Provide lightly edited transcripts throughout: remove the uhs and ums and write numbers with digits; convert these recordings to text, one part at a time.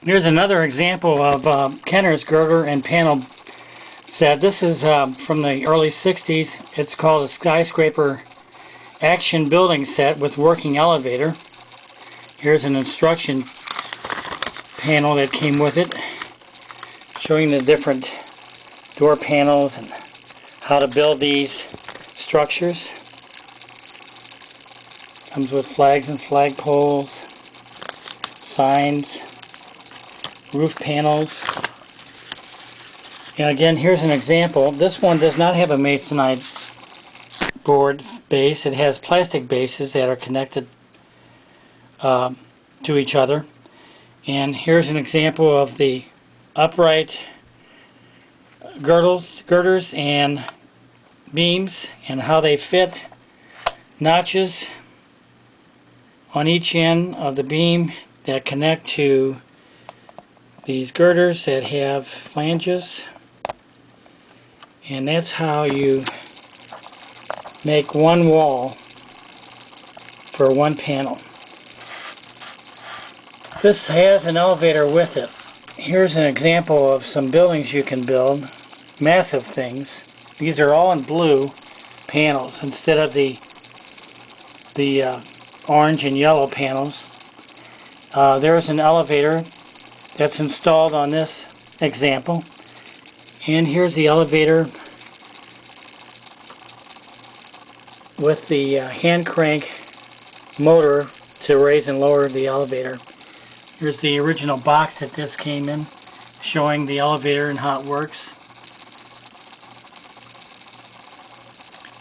Here's another example of Kenner's girder and panel set. This is from the early 60s. It's called a skyscraper action building set with working elevator. Here's an instruction panel that came with it, showing the different door panels and how to build these structures. Comes with flags and flag poles, signs, roof panels. And again, here's an example. This one does not have a masonite board base. It has plastic bases that are connected to each other. And here's an example of the upright girders and beams and how they fit. Notches on each end of the beam that connect to these girders that have flanges. And that's how you make one wall for one panel. This has an elevator with it. Here's an example of some buildings you can build. Massive things. These are all in blue panels instead of the orange and yellow panels. There's an elevator that's installed on this example. And here's the elevator with the hand crank motor to raise and lower the elevator. Here's the original box that this came in, showing the elevator and how it works.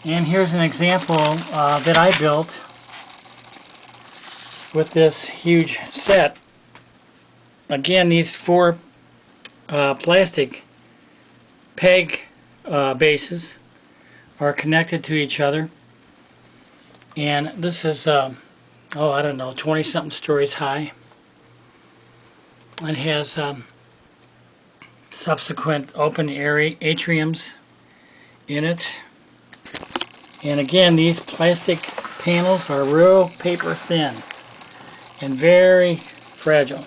And here's an example that I built with this huge set. Again, these four plastic peg bases are connected to each other. And this is, I don't know, 20-something stories high. It has subsequent open area atriums in it. And again, these plastic panels are real paper thin and very fragile.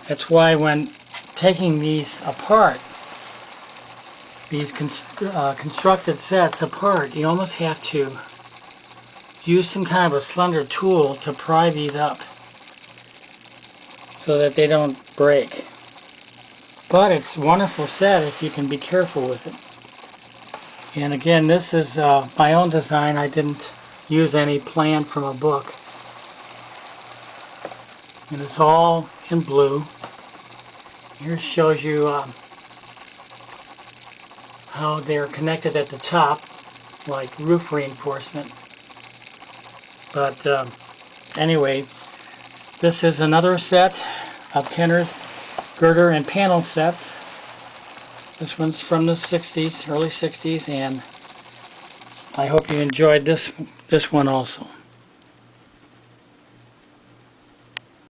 That's why when taking these apart, these constructed sets apart, you almost have to use some kind of a slender tool to pry these up so that they don't break. But it's a wonderful set if you can be careful with it. And again, this is my own design. I didn't use any plan from a book. And it's all in blue. Here shows you how they're connected at the top, like roof reinforcement. But anyway, this is another set of Kenner's girder and panel sets. This one's from the 60s, early 60s, and I hope you enjoyed this one also.